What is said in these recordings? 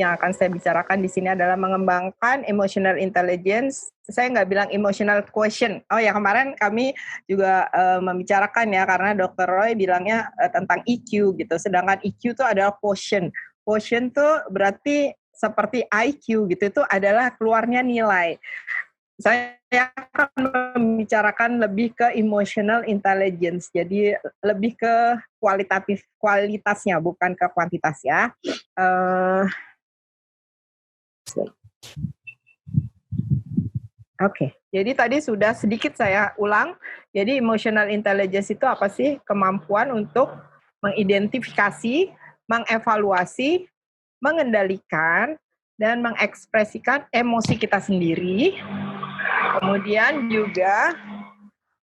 yang akan saya bicarakan di sini adalah mengembangkan emotional intelligence. Saya nggak bilang emotional quotient. Oh ya, kemarin kami juga membicarakan ya, karena Dr. Roy bilangnya tentang EQ gitu. Sedangkan EQ itu adalah quotient. Quotient tuh berarti seperti IQ gitu, itu adalah keluarnya nilai. Saya akan membicarakan lebih ke emotional intelligence, jadi lebih ke kualitasnya, bukan ke kuantitas ya. Oke, jadi tadi sudah sedikit saya ulang. Jadi emotional intelligence itu apa sih? Kemampuan untuk mengidentifikasi, mengevaluasi, mengendalikan, dan mengekspresikan emosi kita sendiri. Kemudian juga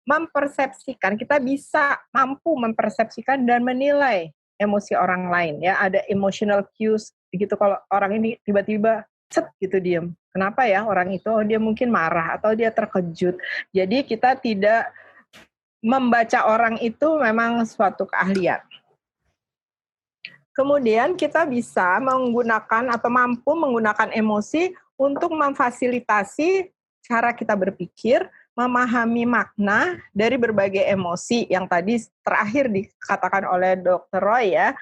mempersepsikan, kita bisa mampu mempersepsikan dan menilai emosi orang lain ya. Ada emotional cues begitu, kalau orang ini tiba-tiba set gitu diem. Kenapa ya orang itu? Oh, dia mungkin marah atau dia terkejut. Jadi kita tidak membaca orang itu memang suatu keahlian. Kemudian kita bisa menggunakan atau mampu menggunakan emosi untuk memfasilitasi cara kita berpikir, memahami makna dari berbagai emosi yang tadi terakhir dikatakan oleh Dr. Roy ya,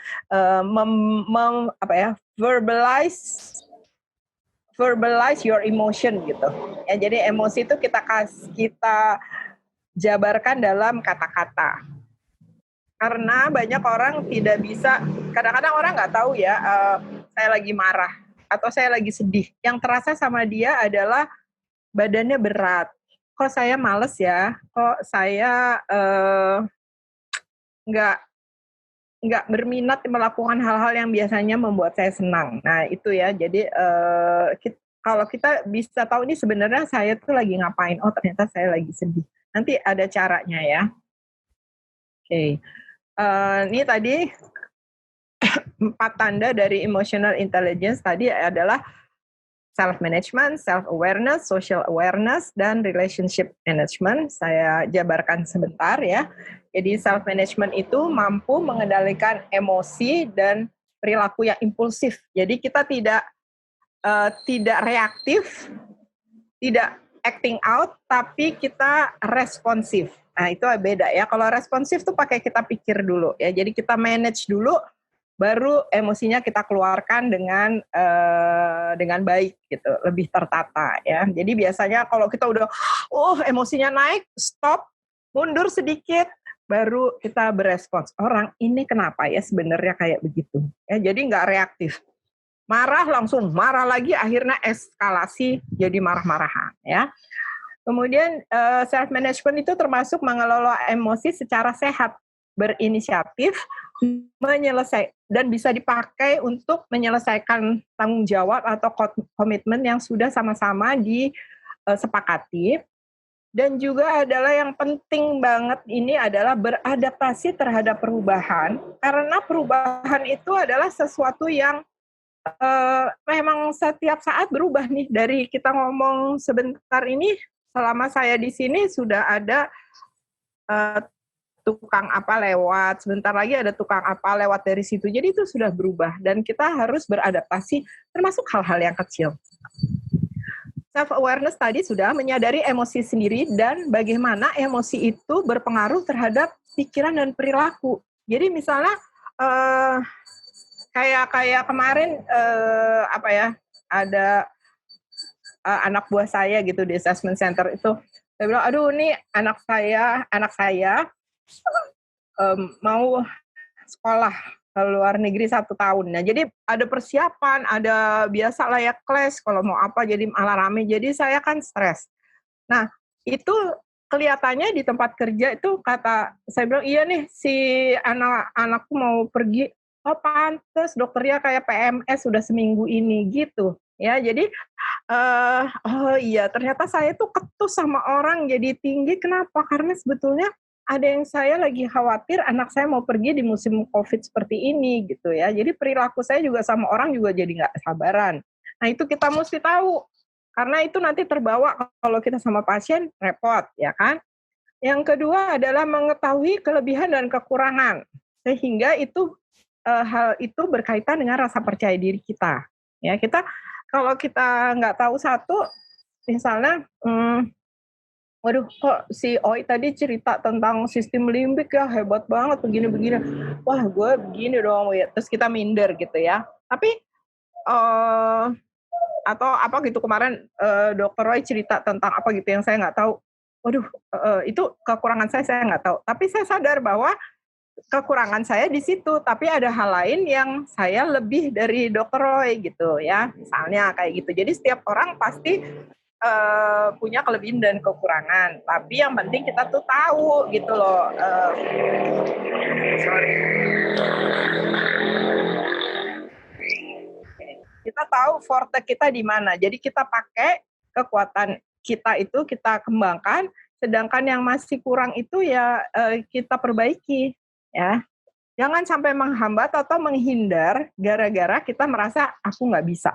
verbalize your emotion gitu. Ya, jadi emosi itu kita jabarkan dalam kata-kata. Karena banyak orang tidak bisa, kadang-kadang orang nggak tahu ya, saya lagi marah atau saya lagi sedih. Yang terasa sama dia adalah badannya berat. Kok saya males ya? Kok saya nggak berminat melakukan hal-hal yang biasanya membuat saya senang. Nah itu ya, jadi kalau kita bisa tahu ini sebenarnya saya tuh lagi ngapain. Oh ternyata saya lagi sedih. Nanti ada caranya ya. Oke. Ini tadi 4 tanda dari emotional intelligence tadi adalah self-management, self-awareness, social awareness, dan relationship management. Saya jabarkan sebentar ya. Jadi self-management itu mampu mengendalikan emosi dan perilaku yang impulsif. Jadi kita tidak reaktif, tidak acting out, tapi kita responsif. Nah itu beda ya. Kalau responsif tuh pakai kita pikir dulu ya. Jadi kita manage dulu, baru emosinya kita keluarkan dengan baik gitu, lebih tertata ya. Jadi biasanya kalau kita udah emosinya naik, stop, mundur sedikit, baru kita berespons. Orang ini kenapa ya sebenarnya kayak begitu? Ya, jadi nggak reaktif. Marah langsung marah lagi, akhirnya eskalasi jadi marah-marahan ya. Kemudian self management itu termasuk mengelola emosi secara sehat, berinisiatif, dan bisa dipakai untuk menyelesaikan tanggung jawab atau komitmen yang sudah sama-sama disepakati. Dan juga adalah yang penting banget ini adalah beradaptasi terhadap perubahan, karena perubahan itu adalah sesuatu yang memang setiap saat berubah nih. Dari kita ngomong sebentar ini, selama saya di sini sudah ada tukang apa lewat, sebentar lagi ada tukang apa lewat dari situ. Jadi itu sudah berubah dan kita harus beradaptasi termasuk hal-hal yang kecil. Self-awareness tadi sudah menyadari emosi sendiri dan bagaimana emosi itu berpengaruh terhadap pikiran dan perilaku. Jadi misalnya kayak kemarin ada anak buah saya gitu di assessment center itu, saya bilang aduh ini anak saya mau sekolah ke luar negeri 1 tahun. Nah jadi ada persiapan, ada biasa lah ya kelas kalau mau apa, jadi malah rame, jadi saya kan stres. Nah itu kelihatannya di tempat kerja itu saya bilang iya nih si anakku mau pergi. Oh pantes dokternya kayak PMS sudah seminggu ini gitu ya. Jadi oh iya ternyata saya tuh ketus sama orang jadi tinggi. Kenapa? Karena sebetulnya ada yang saya lagi khawatir anak saya mau pergi di musim COVID seperti ini gitu ya. Jadi perilaku saya juga sama orang juga jadi nggak sabaran. Nah itu kita mesti tahu, karena itu nanti terbawa kalau kita sama pasien repot ya kan. Yang kedua adalah mengetahui kelebihan dan kekurangan, sehingga itu hal itu berkaitan dengan rasa percaya diri kita. Ya, kalau kita nggak tahu satu, misalnya, waduh kok si Oi tadi cerita tentang sistem limbik ya hebat banget begini-begini. Wah gue begini dong ya. Terus kita minder gitu ya. Tapi eh atau apa gitu kemarin Dokter Roy cerita tentang apa gitu yang saya nggak tahu. Waduh, itu kekurangan saya nggak tahu. Tapi saya sadar bahwa kekurangan saya di situ, tapi ada hal lain yang saya lebih dari Dokter Roy gitu ya. Misalnya kayak gitu. Jadi setiap orang pasti punya kelebihan dan kekurangan. Tapi yang penting kita tuh tahu gitu loh. Sorry. Kita tahu forte kita di mana. Jadi kita pakai kekuatan kita itu kita kembangkan, sedangkan yang masih kurang itu ya kita perbaiki ya. Jangan sampai menghambat atau menghindar gara-gara kita merasa aku nggak bisa.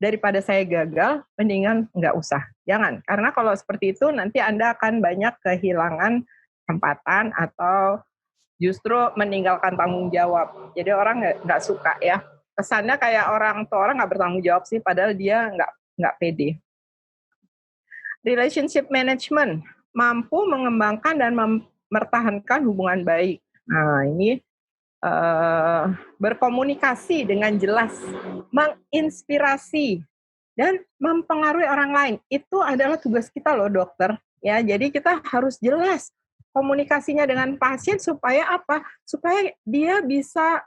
Daripada saya gagal, mendingan nggak usah. Jangan, karena kalau seperti itu nanti Anda akan banyak kehilangan kesempatan atau justru meninggalkan tanggung jawab. Jadi orang nggak suka ya. Kesannya kayak orang nggak bertanggung jawab sih, padahal dia nggak pede. Relationship management, mampu mengembangkan dan mempertahankan hubungan baik. Nah ini berkomunikasi dengan jelas, menginspirasi, dan mempengaruhi orang lain. Itu adalah tugas kita loh dokter. Ya, jadi kita harus jelas komunikasinya dengan pasien supaya apa? Supaya dia bisa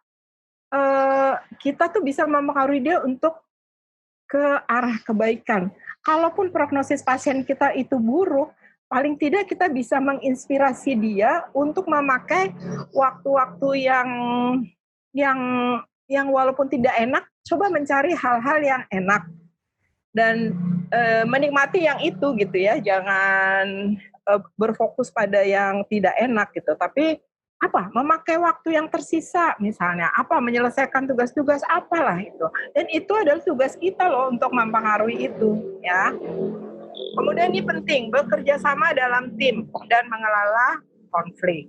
kita tuh bisa mempengaruhi dia untuk ke arah kebaikan. Kalaupun prognosis pasien kita itu buruk, paling tidak kita bisa menginspirasi dia untuk memakai waktu-waktu yang yang walaupun tidak enak, coba mencari hal-hal yang enak dan menikmati yang itu gitu ya. Jangan berfokus pada yang tidak enak gitu, tapi memakai waktu yang tersisa misalnya menyelesaikan tugas-tugas apalah itu, dan itu adalah tugas kita loh untuk mempengaruhi itu ya. Kemudian ini penting, bekerja sama dalam tim dan mengelola konflik.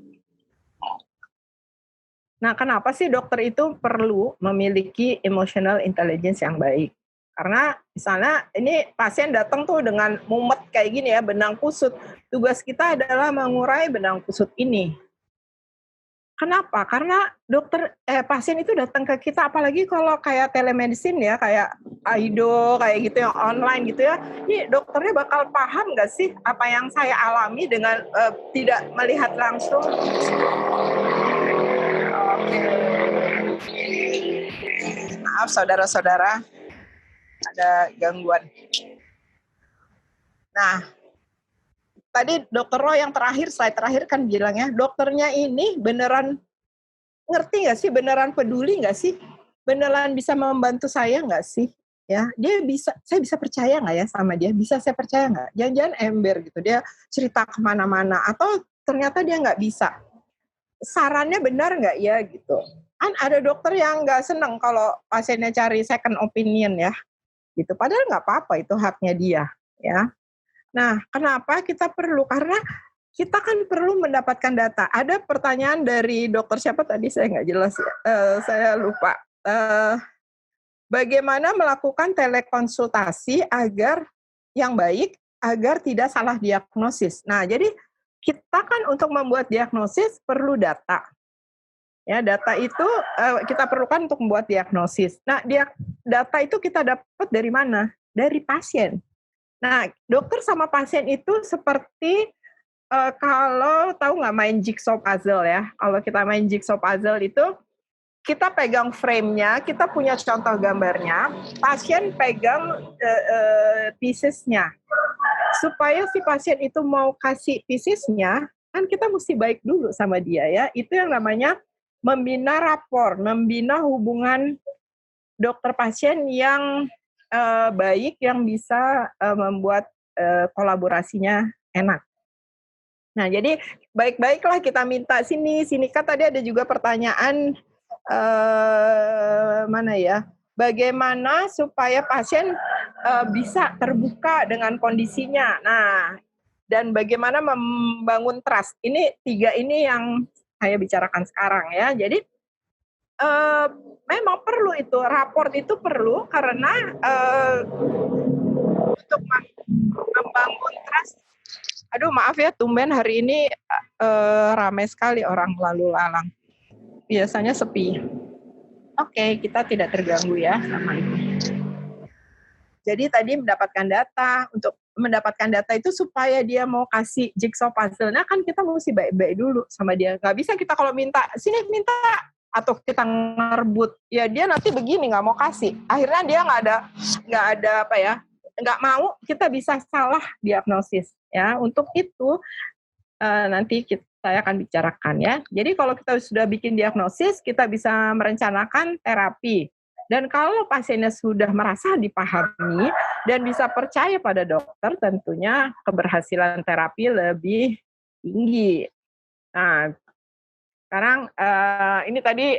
Nah, kenapa sih dokter itu perlu memiliki emotional intelligence yang baik? Karena misalnya ini pasien datang tuh dengan mumet kayak gini ya, benang kusut. Tugas kita adalah mengurai benang kusut ini. Kenapa? Karena pasien itu datang ke kita, apalagi kalau kayak telemedicine ya, kayak Aido, kayak gitu yang online gitu ya. Ini dokternya bakal paham nggak sih apa yang saya alami dengan tidak melihat langsung? Oke. Maaf saudara-saudara, ada gangguan. Nah, tadi Dokter Roy yang slide terakhir kan bilangnya, dokternya ini beneran ngerti nggak sih, beneran peduli nggak sih, beneran bisa membantu saya nggak sih, ya saya bisa percaya nggak ya sama dia, bisa saya percaya nggak, jangan-jangan ember gitu, dia cerita kemana-mana, atau ternyata dia nggak bisa, sarannya benar nggak ya gitu. Kan ada dokter yang nggak seneng kalau pasiennya cari second opinion ya, gitu. Padahal nggak apa-apa, itu haknya dia ya. Nah, kenapa kita perlu? Karena kita kan perlu mendapatkan data. Ada pertanyaan dari dokter siapa tadi, saya nggak jelas ya. Saya lupa. Bagaimana melakukan telekonsultasi agar yang baik, agar tidak salah diagnosis. Nah, jadi kita kan untuk membuat diagnosis perlu data. Ya, data itu kita perlukan untuk membuat diagnosis. Nah, data itu kita dapat dari mana? Dari pasien. Nah, dokter sama pasien itu seperti kalau tahu nggak main jigsaw puzzle ya. Kalau kita main jigsaw puzzle itu kita pegang frame-nya, kita punya contoh gambarnya, pasien pegang piecesnya. Supaya si pasien itu mau kasih piecesnya, kan kita mesti baik dulu sama dia ya. Itu yang namanya membina rapor, membina hubungan dokter pasien yang baik, yang bisa membuat kolaborasinya enak. Nah, jadi baik-baiklah kita minta sini kan tadi ada juga pertanyaan mana ya? Bagaimana supaya pasien bisa terbuka dengan kondisinya. Nah, dan bagaimana membangun trust. Ini 3 ini yang saya bicarakan sekarang ya. Jadi eh, memang perlu itu, raport itu perlu karena untuk membangun trust. Aduh maaf ya, tumben hari ini ramai sekali orang lalu lalang. Biasanya sepi. Oke, kita tidak terganggu ya sama itu. Jadi tadi mendapatkan data, untuk mendapatkan data itu supaya dia mau kasih jigsaw puzzle-nya kan kita mesti baik-baik dulu sama dia. Nggak bisa kita kalau minta, sini minta, atau kita ngerebut, ya dia nanti begini nggak mau kasih. Akhirnya dia nggak ada apa ya, nggak mau, kita bisa salah diagnosis. Ya, untuk itu nanti saya akan bicarakan ya. Jadi kalau kita sudah bikin diagnosis, kita bisa merencanakan terapi. Dan kalau pasiennya sudah merasa dipahami dan bisa percaya pada dokter, tentunya keberhasilan terapi lebih tinggi. Nah, sekarang ini tadi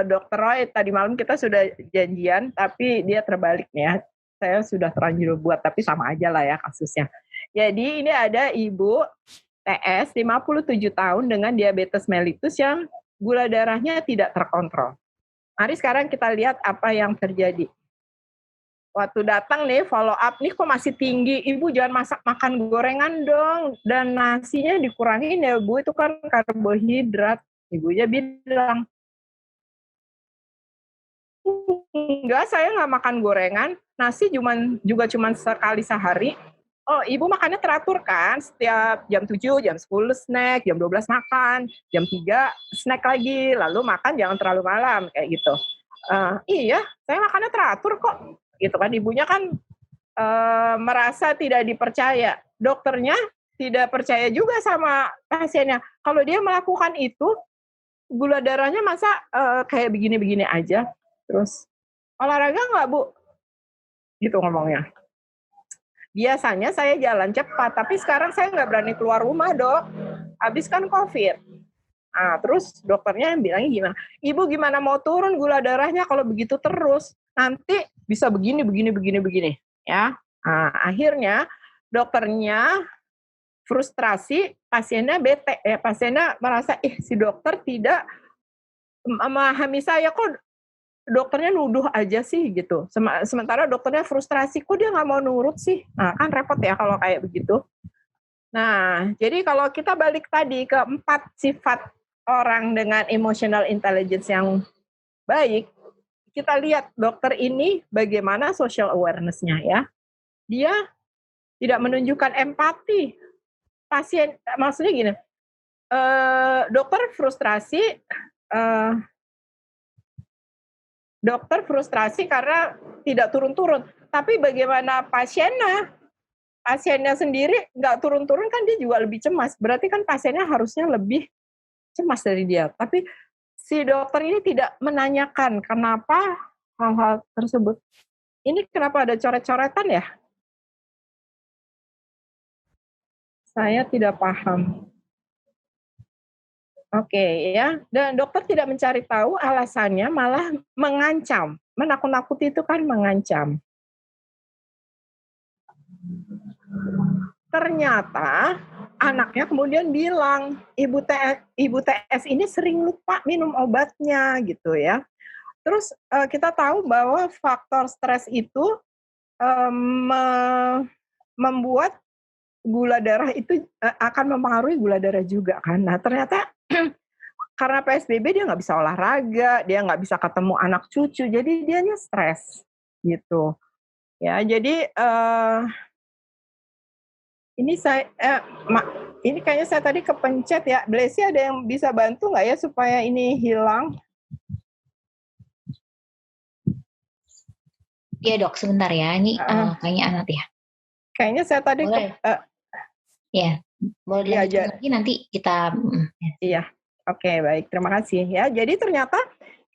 Dr. Roy, tadi malam kita sudah janjian, tapi dia terbalik nih ya. Saya sudah terlanjur buat, tapi sama aja lah ya kasusnya. Jadi ini ada Ibu TS 57 tahun dengan diabetes mellitus yang gula darahnya tidak terkontrol. Mari sekarang kita lihat apa yang terjadi. Waktu datang nih follow up, nih kok masih tinggi, Ibu jangan makan gorengan dong, dan nasinya dikurangin ya Bu, itu kan karbohidrat. Ibunya bilang, enggak, saya nggak makan gorengan, nasi juga cuma sekali sehari. Oh, Ibu makannya teratur kan? Setiap jam 7, jam 10 snack, jam 12 makan, jam 3 snack lagi, lalu makan jangan terlalu malam, kayak gitu. Iya, saya makannya teratur kok. Gitu kan, ibunya kan merasa tidak dipercaya. Dokternya tidak percaya juga sama pasiennya. Kalau dia melakukan itu, gula darahnya masa kayak begini-begini aja. Terus, olahraga nggak Bu? Gitu ngomongnya. Biasanya saya jalan cepat, tapi sekarang saya nggak berani keluar rumah, Dok. Habis kan COVID. Nah, terus dokternya yang bilangnya gimana? Ibu gimana mau turun gula darahnya kalau begitu terus? Nanti bisa begini. Ya. Nah, akhirnya dokternya frustrasi, pasiennya bete. Pasiennya merasa, si dokter tidak memahami saya, kok dokternya nuduh aja sih gitu. Sementara dokternya frustrasi, kok dia nggak mau nurut sih? Nah, kan repot ya kalau kayak begitu. Nah, jadi kalau kita balik tadi ke 4 sifat orang dengan emotional intelligence yang baik, kita lihat dokter ini bagaimana social awareness-nya ya. Dia tidak menunjukkan empati. Pasien, maksudnya gini, dokter frustrasi karena tidak turun-turun. Tapi bagaimana pasiennya sendiri nggak turun-turun, kan dia juga lebih cemas. Berarti kan pasiennya harusnya lebih cemas dari dia. Tapi si dokter ini tidak menanyakan kenapa hal-hal tersebut. Ini kenapa ada coret-coretan ya? Saya tidak paham. Oke, ya. Dan dokter tidak mencari tahu alasannya, malah mengancam. Menakut-nakuti itu kan mengancam. Ternyata anaknya kemudian bilang, Ibu TS ini sering lupa minum obatnya gitu ya. Terus kita tahu bahwa faktor stres itu membuat gula darah itu akan mempengaruhi gula darah juga kan. Nah ternyata karena PSBB dia nggak bisa olahraga, dia nggak bisa ketemu anak cucu, jadi dianya stres gitu. Ya, jadi ini kayaknya saya tadi kepencet ya. Blessy ada yang bisa bantu nggak ya supaya ini hilang? Iya Dok, sebentar ya. Ini kayaknya Anat ya. Kayaknya saya tadi ya, boleh dilanjutkan lagi nanti kita. Iya, oke, baik, terima kasih ya. Jadi ternyata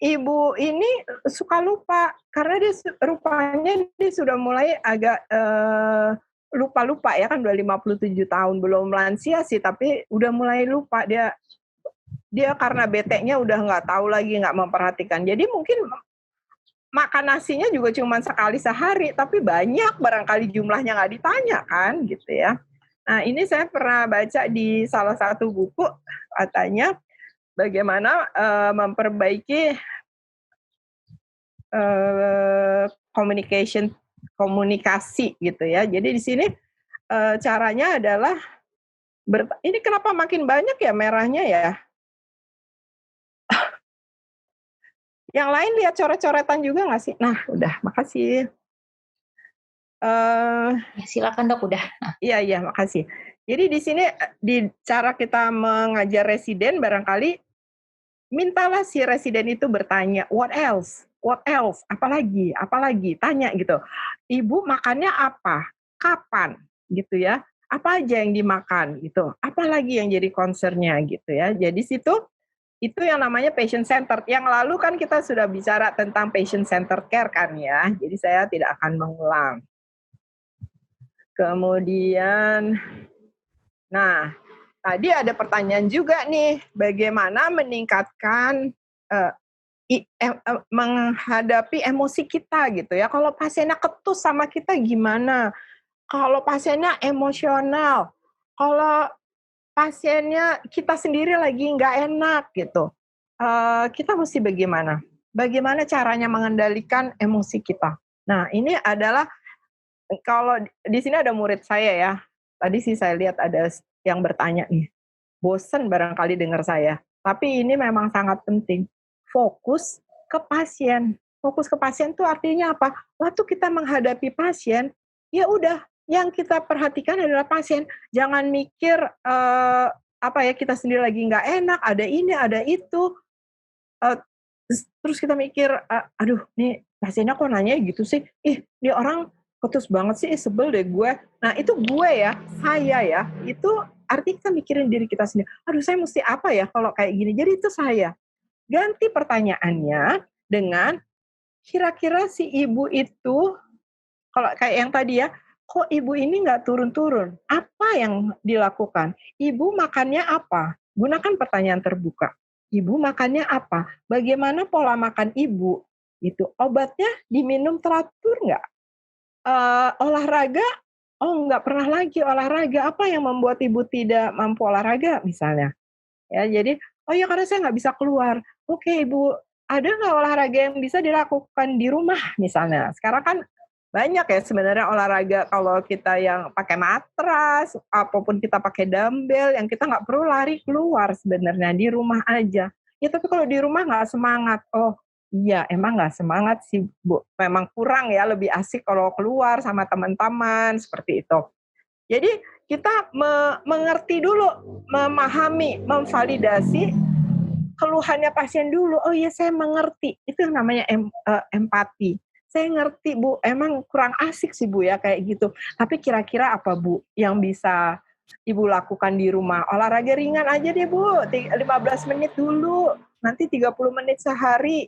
ibu ini suka lupa karena dia rupanya dia sudah mulai agak lupa-lupa ya, kan udah 57 tahun, belum lansia sih, tapi udah mulai lupa. Dia karena beteknya udah nggak tahu lagi, nggak memperhatikan. Jadi mungkin makan nasinya juga cuma sekali sehari, tapi banyak barangkali jumlahnya nggak ditanya kan gitu ya. Nah ini saya pernah baca di salah satu buku, katanya bagaimana memperbaiki komunikasi gitu ya. Jadi di sini caranya adalah ini kenapa makin banyak ya merahnya ya? Yang lain lihat coret-coretan juga nggak sih? Nah, udah, makasih. Ya, silakan dok, udah. Iya, makasih. Jadi di sini di cara kita mengajar residen barangkali mintalah si residen itu bertanya, what else? What else? Apalagi? Tanya gitu. Ibu makannya apa? Kapan? Gitu ya. Apa aja yang dimakan gitu. Apalagi yang jadi concern-nya gitu ya. Jadi situ itu yang namanya patient centered. Yang lalu kan kita sudah bicara tentang patient centered care kan ya. Jadi saya tidak akan mengulang. Kemudian, nah tadi ada pertanyaan juga nih, bagaimana meningkatkan menghadapi emosi kita gitu ya. Kalau pasiennya ketus sama kita gimana? Kalau pasiennya emosional, kalau pasiennya kita sendiri lagi nggak enak gitu, kita mesti bagaimana? Bagaimana caranya mengendalikan emosi kita? Nah, ini adalah kalau di sini ada murid saya ya, tadi sih saya lihat ada yang bertanya nih, bosen barangkali dengar saya, tapi ini memang sangat penting, fokus ke pasien. Fokus ke pasien itu artinya apa? Waktu kita menghadapi pasien, ya udah yang kita perhatikan adalah pasien, jangan mikir, kita sendiri lagi nggak enak, ada ini, ada itu, eee, terus kita mikir, "Aduh nih pasiennya kok nanya gitu sih? Ih, ini orang ketus banget sih, sebel deh gue." Nah itu gue ya, saya ya, itu artinya kita mikirin diri kita sendiri. "Aduh saya mesti apa ya kalau kayak gini?" Jadi itu saya. Ganti pertanyaannya dengan, kira-kira si ibu itu, kalau kayak yang tadi ya, kok ibu ini nggak turun-turun? Apa yang dilakukan? Ibu makannya apa? Gunakan pertanyaan terbuka. Ibu makannya apa? Bagaimana pola makan ibu? Itu obatnya diminum teratur nggak? Olahraga? Oh nggak pernah lagi olahraga. Apa yang membuat ibu tidak mampu olahraga misalnya? Ya jadi, oh ya karena saya nggak bisa keluar. Oke ibu, ada nggak olahraga yang bisa dilakukan di rumah misalnya? Sekarang kan banyak ya sebenarnya olahraga kalau kita yang pakai matras, apapun kita pakai dumbbell, yang kita nggak perlu lari keluar sebenarnya, di rumah aja. Ya tapi kalau di rumah nggak semangat, oh iya emang nggak semangat sih Bu, memang kurang ya, lebih asik kalau keluar sama teman-teman, seperti itu. Jadi kita mengerti dulu, memahami, memvalidasi keluhannya pasien dulu. Oh iya saya mengerti, itu yang namanya empati. Saya ngerti Bu, emang kurang asik sih Bu ya kayak gitu. Tapi kira-kira apa Bu yang bisa Ibu lakukan di rumah? Olahraga ringan aja deh Bu, 15 menit dulu, nanti 30 menit sehari.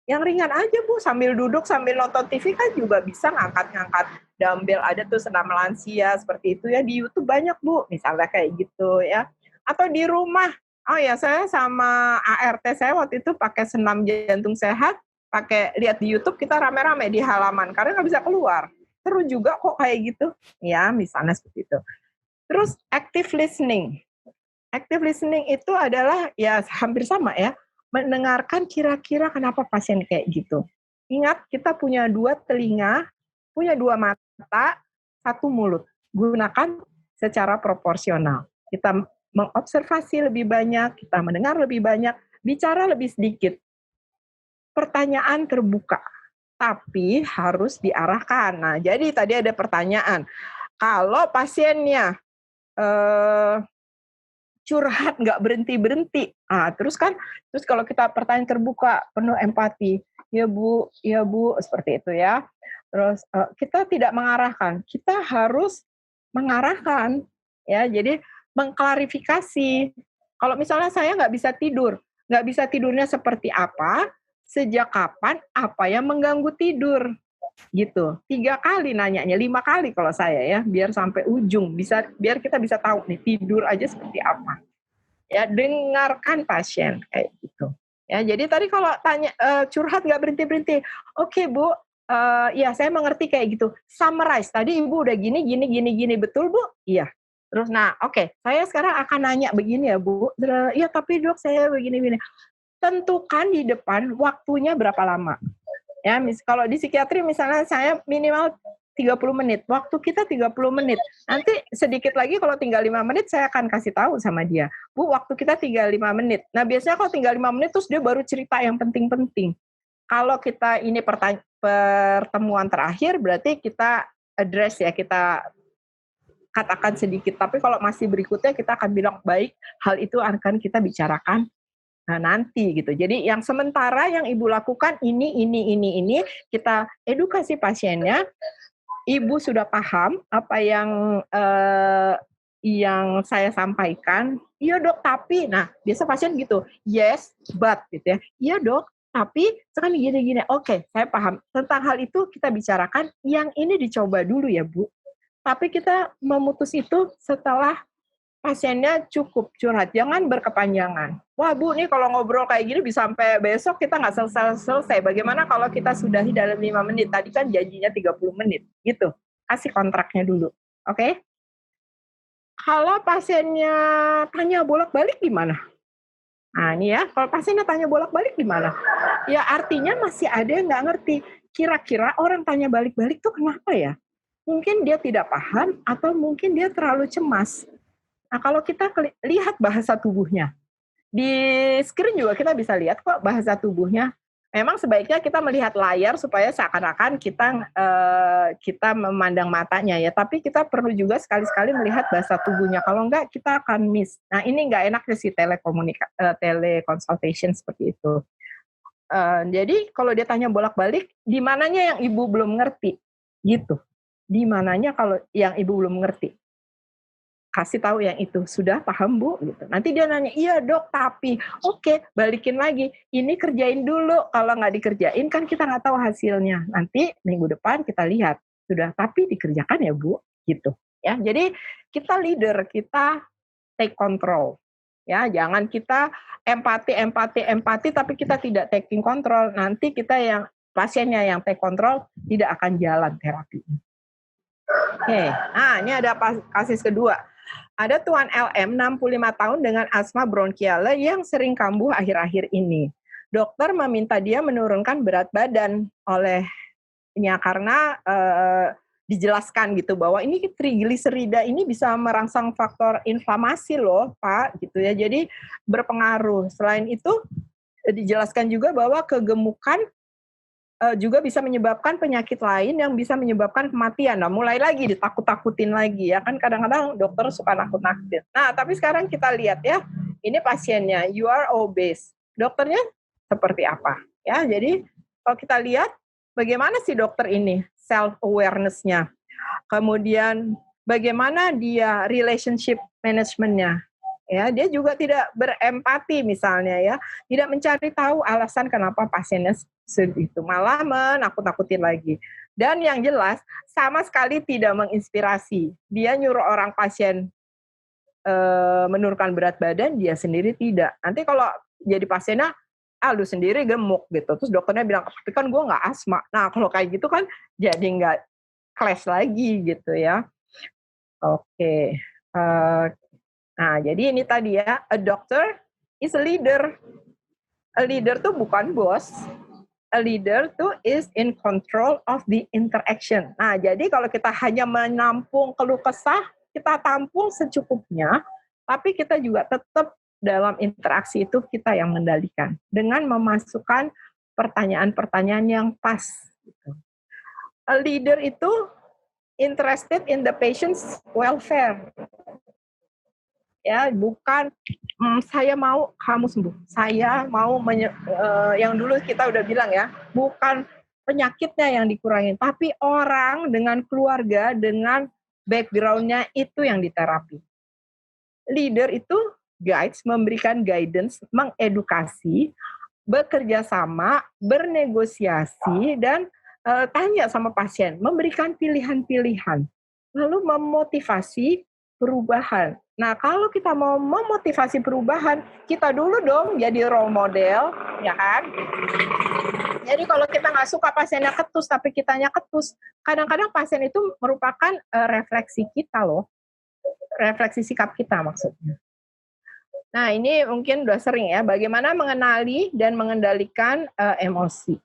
Yang ringan aja Bu, sambil duduk, sambil nonton TV kan juga bisa ngangkat-ngangkat dumbbell, ada tuh senam lansia seperti itu ya, di YouTube banyak Bu, misalnya kayak gitu ya. Atau di rumah, oh ya saya sama ART saya waktu itu pakai senam jantung sehat, pakai lihat di YouTube kita rame-rame di halaman, karena nggak bisa keluar. Seru juga kok kayak gitu, ya misalnya seperti itu. Terus active listening. Active listening itu adalah ya hampir sama ya, mendengarkan kira-kira kenapa pasien kayak gitu. Ingat kita punya 2 telinga, punya 2 mata, 1 mulut. Gunakan secara proporsional. Kita mengobservasi lebih banyak, kita mendengar lebih banyak, bicara lebih sedikit. Pertanyaan terbuka, tapi harus diarahkan. Nah, jadi tadi ada pertanyaan, kalau pasiennya curhat nggak berhenti-berhenti. Terus kalau kita pertanyaan terbuka, penuh empati, "Ya Bu," seperti itu ya. Terus, kita tidak mengarahkan, kita harus mengarahkan, ya. Jadi mengklarifikasi. Kalau misalnya saya nggak bisa tidurnya seperti apa, sejak kapan, apa yang mengganggu tidur, gitu. 3 kali nanyanya, 5 kali kalau saya ya, biar sampai ujung, biar kita bisa tahu nih tidur aja seperti apa. Ya, dengarkan pasien kayak gitu. Ya, jadi tadi kalau tanya curhat nggak berhenti-berhenti. Oke Bu, ya saya mengerti kayak gitu. Summarize, tadi Ibu udah gini, betul Bu? Iya. Terus, nah oke, saya sekarang akan nanya begini ya Bu, ya tapi dok saya begini-begini. Tentukan di depan waktunya berapa lama. Ya, kalau di psikiatri misalnya saya minimal 30 menit, waktu kita 30 menit. Nanti sedikit lagi kalau tinggal 5 menit saya akan kasih tahu sama dia. Bu, waktu kita tinggal 5 menit. Nah biasanya kalau tinggal 5 menit terus dia baru cerita yang penting-penting. Kalau kita ini pertemuan terakhir berarti kita address ya, kita katakan sedikit. Tapi kalau masih berikutnya kita akan bilang baik, hal itu akan kita bicarakan nanti gitu. Jadi yang sementara yang ibu lakukan ini, kita edukasi pasiennya. Ibu sudah paham apa yang saya sampaikan. Iya dok, tapi, nah biasa pasien gitu, yes, but gitu ya. Iya dok, tapi sekarang gini-gini. Oke, saya paham. Tentang hal itu kita bicarakan. Yang ini dicoba dulu ya Bu. Tapi kita memutus itu setelah pasiennya cukup curhat, jangan berkepanjangan. Wah Bu, nih kalau ngobrol kayak gini bisa sampai besok kita nggak selesai. Bagaimana kalau kita sudahi dalam 5 menit? Tadi kan janjinya 30 menit, gitu. Kasih kontraknya dulu, oke? Kalau pasiennya tanya bolak-balik gimana? Nah ini ya, kalau pasiennya tanya bolak-balik gimana? Ya artinya masih ada yang nggak ngerti. Kira-kira orang tanya balik-balik tuh kenapa ya? Mungkin dia tidak paham atau mungkin dia terlalu cemas. Nah, kalau kita lihat bahasa tubuhnya, di screen juga kita bisa lihat kok bahasa tubuhnya. Memang sebaiknya kita melihat layar supaya seakan-akan kita memandang matanya ya. Tapi kita perlu juga sekali-sekali melihat bahasa tubuhnya. Kalau enggak kita akan miss. Nah ini enggak enak sih teleconsultation seperti itu. Jadi kalau dia tanya bolak-balik, di mananya yang ibu belum ngerti, gitu. Di mananya kalau yang ibu belum ngerti. Kasih tahu yang itu, sudah paham Bu? Gitu. Nanti dia nanya, iya dok, tapi oke, balikin lagi, ini kerjain dulu, kalau nggak dikerjain kan kita nggak tahu hasilnya, nanti minggu depan kita lihat, sudah, tapi dikerjakan ya Bu, gitu. Ya, jadi kita leader, kita take control, ya, jangan kita empati, tapi kita tidak taking control, nanti kita yang pasiennya yang take control, tidak akan jalan terapi. Oke, nah ini ada kasus kedua. Ada Tuan LM 65 tahun dengan asma bronkiale yang sering kambuh akhir-akhir ini. Dokter meminta dia menurunkan berat badan olehnya karena dijelaskan gitu bahwa ini trigliserida ini bisa merangsang faktor inflamasi loh Pak gitu ya. Jadi berpengaruh. Selain itu dijelaskan juga bahwa kegemukan juga bisa menyebabkan penyakit lain yang bisa menyebabkan kematian. Nah, mulai lagi ditakut-takutin lagi ya kan kadang-kadang dokter suka nakut-nakutin. Nah, tapi sekarang kita lihat ya, ini pasiennya, you are obese. Dokternya seperti apa? Ya, jadi kalau kita lihat bagaimana sih dokter ini self awareness-nya. Kemudian bagaimana dia relationship management-nya. Ya, dia juga tidak berempati misalnya ya, tidak mencari tahu alasan kenapa pasiennya itu, malah menakut-nakutin lagi. Dan yang jelas sama sekali tidak menginspirasi. Dia nyuruh orang pasien menurunkan berat badan, dia sendiri tidak. Nanti kalau jadi pasiennya, lu sendiri gemuk gitu. Terus dokternya bilang, tapi kan gue nggak asma. Nah kalau kayak gitu kan jadi nggak clash lagi gitu ya. Oke. Nah, jadi ini tadi ya, a doctor is a leader. A leader tuh bukan bos. A leader tuh is in control of the interaction. Nah, jadi kalau kita hanya menampung keluh kesah, kita tampung secukupnya, tapi kita juga tetap dalam interaksi itu kita yang mengendalikan dengan memasukkan pertanyaan-pertanyaan yang pas. A leader itu interested in the patient's welfare. Ya, bukan saya mau kamu sembuh. Saya mau yang dulu kita udah bilang ya, bukan penyakitnya yang dikurangin, tapi orang dengan keluarga, dengan background-nya itu yang diterapi. Leader itu guides, memberikan guidance, mengedukasi, bekerja sama, bernegosiasi, dan tanya sama pasien, memberikan pilihan-pilihan, lalu memotivasi perubahan. Nah, kalau kita mau memotivasi perubahan, kita dulu dong jadi role model, ya kan? Jadi kalau kita nggak suka pasiennya ketus, tapi kitanya ketus, kadang-kadang pasien itu merupakan refleksi kita loh. refleksi sikap kita maksudnya. Nah, ini mungkin udah sering ya, bagaimana mengenali dan mengendalikan emosi.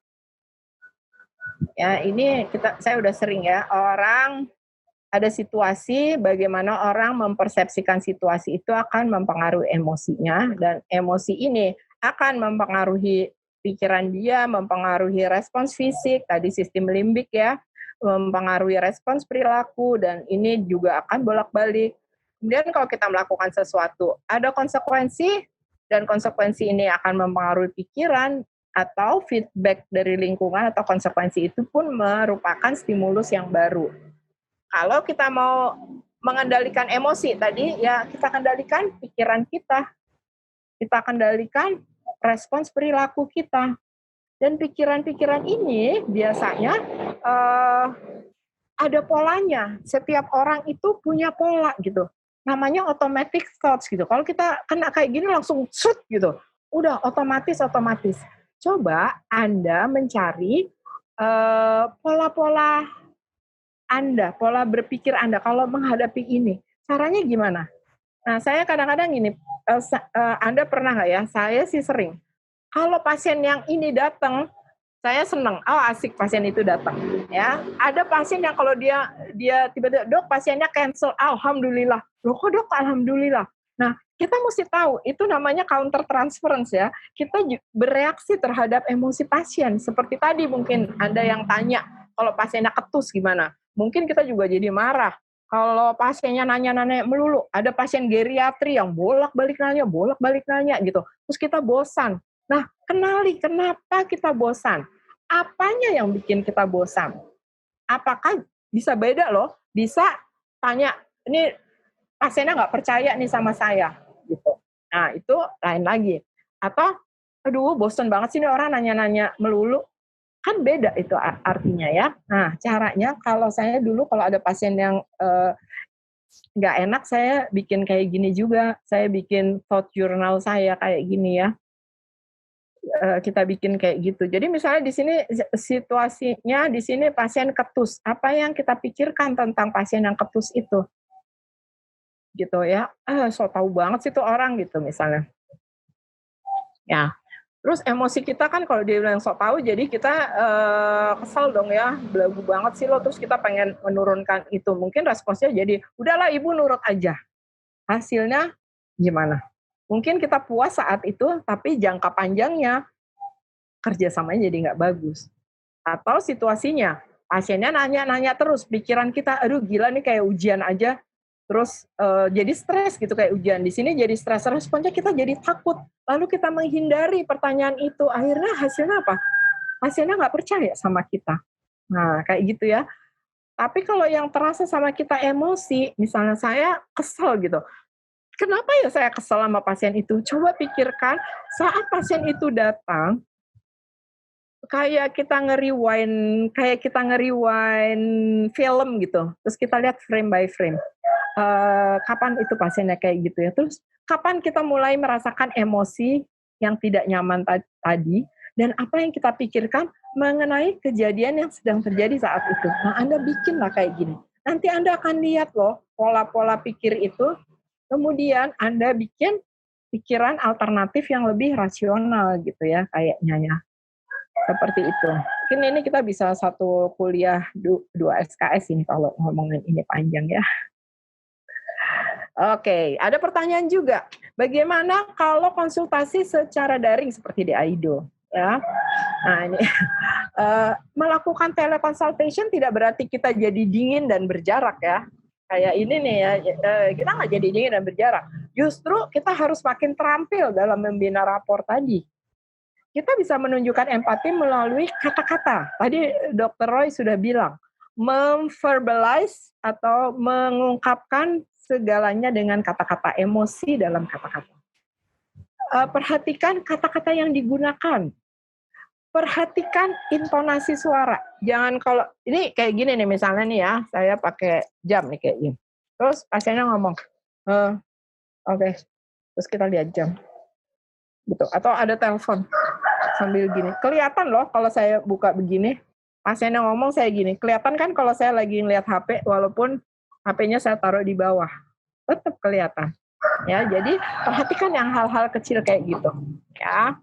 Ya, ini saya udah sering ya, orang ada situasi, bagaimana orang mempersepsikan situasi itu akan mempengaruhi emosinya, dan emosi ini akan mempengaruhi pikiran dia, mempengaruhi respons fisik, tadi sistem limbik ya, mempengaruhi respons perilaku, dan ini juga akan bolak-balik. Kemudian kalau kita melakukan sesuatu, ada konsekuensi, dan konsekuensi ini akan mempengaruhi pikiran, atau feedback dari lingkungan atau konsekuensi itu pun merupakan stimulus yang baru. Kalau kita mau mengendalikan emosi tadi, ya kita kendalikan pikiran kita kendalikan respons perilaku kita. Dan pikiran-pikiran ini biasanya ada polanya. Setiap orang itu punya pola gitu. Namanya automatic thoughts gitu. Kalau kita kena kayak gini langsung shoot gitu. Udah otomatis. Coba Anda mencari pola-pola Anda, pola berpikir Anda kalau menghadapi ini. Caranya gimana? Nah, saya kadang-kadang gini, Anda pernah nggak ya? Saya sih sering. Kalau pasien yang ini datang, saya senang. Oh, asik pasien itu datang. Ya, ada pasien yang kalau dia tiba-tiba, dok pasiennya cancel, alhamdulillah. Loh kok dok, alhamdulillah. Nah, kita mesti tahu, itu namanya counter transference ya. Kita bereaksi terhadap emosi pasien. Seperti tadi mungkin Anda yang tanya, kalau pasiennya ketus gimana? Mungkin kita juga jadi marah. Kalau pasiennya nanya-nanya melulu, ada pasien geriatri yang bolak-balik nanya gitu. Terus kita bosan. Nah, kenali kenapa kita bosan. Apanya yang bikin kita bosan? Apakah bisa beda loh? Bisa tanya, ini pasiennya nggak percaya nih sama saya gitu. Nah, itu lain lagi. Atau, aduh bosan banget sih ini orang nanya-nanya melulu. Kan beda itu artinya ya. Nah, caranya kalau saya dulu kalau ada pasien yang nggak enak, saya bikin kayak gini juga. Saya bikin thought journal saya kayak gini ya. Kita bikin kayak gitu. Jadi misalnya di sini situasinya di sini pasien ketus. Apa yang kita pikirkan tentang pasien yang ketus itu? Gitu ya. So tahu banget sih tuh orang gitu misalnya. Ya. Terus emosi kita kan kalau dia bilang sok tahu, jadi kita kesel dong ya, belagu banget sih lo, terus kita pengen menurunkan itu. Mungkin responsnya jadi, udahlah ibu nurut aja. Hasilnya gimana? Mungkin kita puas saat itu, tapi jangka panjangnya kerjasamanya jadi nggak bagus. Atau situasinya, pasiennya nanya-nanya terus, pikiran kita, aduh gila nih kayak ujian aja, terus jadi stres gitu kayak ujian. Di sini jadi stres, responnya kita jadi takut, lalu kita menghindari pertanyaan itu, akhirnya hasilnya apa? Pasiennya nggak percaya sama kita. Nah kayak gitu ya. Tapi kalau yang terasa sama kita emosi, misalnya saya kesel gitu, kenapa ya saya kesel sama pasien itu? Coba pikirkan saat pasien itu datang, kayak kita nge-rewind film gitu. Terus kita lihat frame by frame. Kapan itu pasiennya kayak gitu ya. Terus kapan kita mulai merasakan emosi yang tidak nyaman tadi, dan apa yang kita pikirkan mengenai kejadian yang sedang terjadi saat itu. Nah, Anda bikinlah kayak gini. Nanti Anda akan lihat loh pola-pola pikir itu, kemudian Anda bikin pikiran alternatif yang lebih rasional gitu ya kayaknya ya. Seperti itu. Mungkin ini kita bisa satu kuliah 2 SKS ini kalau ngomongin ini panjang ya. Oke, ada pertanyaan juga. Bagaimana kalau konsultasi secara daring seperti di AIDO? Ya, nah ini melakukan teleconsultation tidak berarti kita jadi dingin dan berjarak ya. Kayak ini nih ya, kita nggak jadi dingin dan berjarak. Justru kita harus makin terampil dalam membina rapor tadi. Kita bisa menunjukkan empati melalui kata-kata. Tadi Dr. Roy sudah bilang, memverbalize atau mengungkapkan segalanya dengan kata-kata, emosi dalam kata-kata. Perhatikan kata-kata yang digunakan. Perhatikan intonasi suara. Jangan kalau, ini kayak gini nih misalnya nih ya, saya pakai jam nih kayak gini. Terus pasiennya ngomong, oke. Terus kita lihat jam. Gitu. Atau ada telepon sambil gini. Kelihatan loh kalau saya buka begini, pasiennya ngomong saya gini. Kelihatan kan kalau saya lagi ngeliat HP, walaupun HP-nya saya taruh di bawah. tetap kelihatan. Ya, jadi perhatikan yang hal-hal kecil kayak gitu. Ya.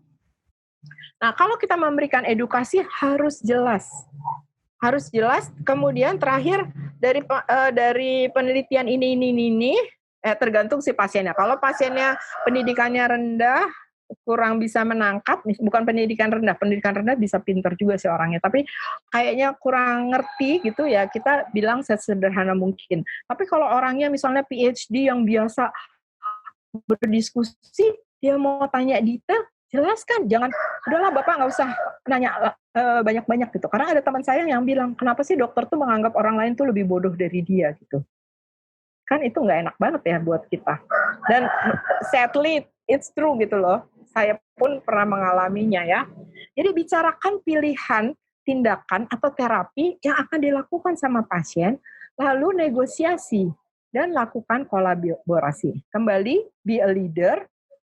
Nah, kalau kita memberikan edukasi harus jelas. Harus jelas. Kemudian terakhir dari penelitian ini tergantung si pasiennya. Kalau pasiennya pendidikannya rendah, kurang bisa menangkap, bukan pendidikan rendah bisa pintar juga sih orangnya, tapi kayaknya kurang ngerti gitu ya, kita bilang sesederhana mungkin. Tapi kalau orangnya misalnya PhD yang biasa berdiskusi, dia mau tanya detail, jelaskan, jangan, udahlah Bapak nggak usah nanya banyak-banyak gitu. Karena ada teman saya yang bilang, kenapa sih dokter tuh menganggap orang lain tuh lebih bodoh dari dia gitu. Kan itu nggak enak banget ya buat kita. Dan sadly, it's true gitu loh. Saya pun pernah mengalaminya ya. Jadi bicarakan pilihan, tindakan atau terapi yang akan dilakukan sama pasien, lalu negosiasi dan lakukan kolaborasi. Kembali, be a leader,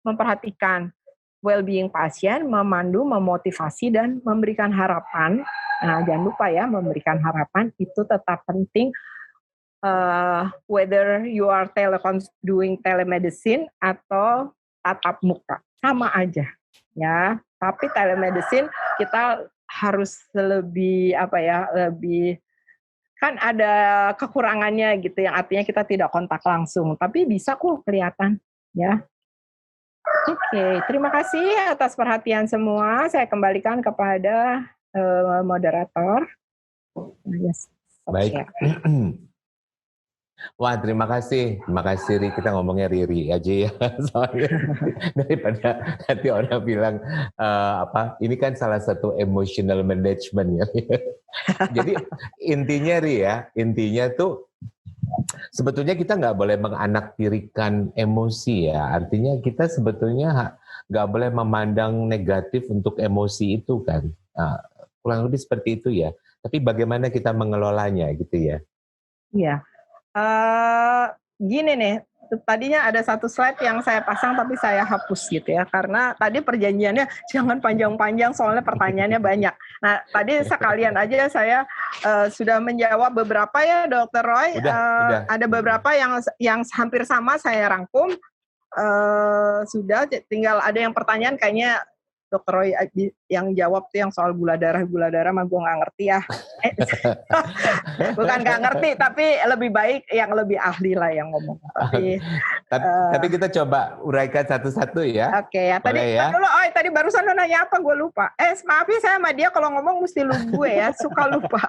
memperhatikan well-being pasien, memandu, memotivasi, dan memberikan harapan. Nah, jangan lupa ya, memberikan harapan itu tetap penting. Whether you are doing telemedicine atau tatap muka, sama aja ya. Tapi telemedicine kita harus lebih lebih, kan ada kekurangannya gitu, yang artinya kita tidak kontak langsung, tapi bisa kok kelihatan ya. Oke, terima kasih atas perhatian semua. Saya kembalikan kepada moderator. Yes. Baik. Wah, terima kasih Ri. Kita ngomongnya Riri aja ya, soalnya daripada nanti orang bilang ini kan salah satu emotional management ya. Jadi intinya Ri ya, intinya tuh sebetulnya kita nggak boleh menganaktirikan emosi ya. Artinya kita sebetulnya nggak boleh memandang negatif untuk emosi itu kan. Kurang lebih seperti itu ya. Tapi bagaimana kita mengelolanya gitu ya? Iya. Gini nih, tadinya ada satu slide yang saya pasang tapi saya hapus gitu ya, karena tadi perjanjiannya jangan panjang-panjang soalnya pertanyaannya banyak. Nah, tadi sekalian aja saya sudah menjawab beberapa ya, Dr. Roy. Udah. Ada beberapa yang hampir sama saya rangkum. Sudah, tinggal ada yang pertanyaan kayaknya Dr. Roy yang jawab tuh yang soal gula darah mah gue nggak ngerti ya. Bukan nggak ngerti, tapi lebih baik yang lebih ahli lah yang ngomong. Tapi kita coba uraikan satu-satu ya. Oke ya. Tadi barusan lo nanya apa, gue lupa. Maaf ya, saya sama dia kalau ngomong mesti lu gue ya, suka lupa.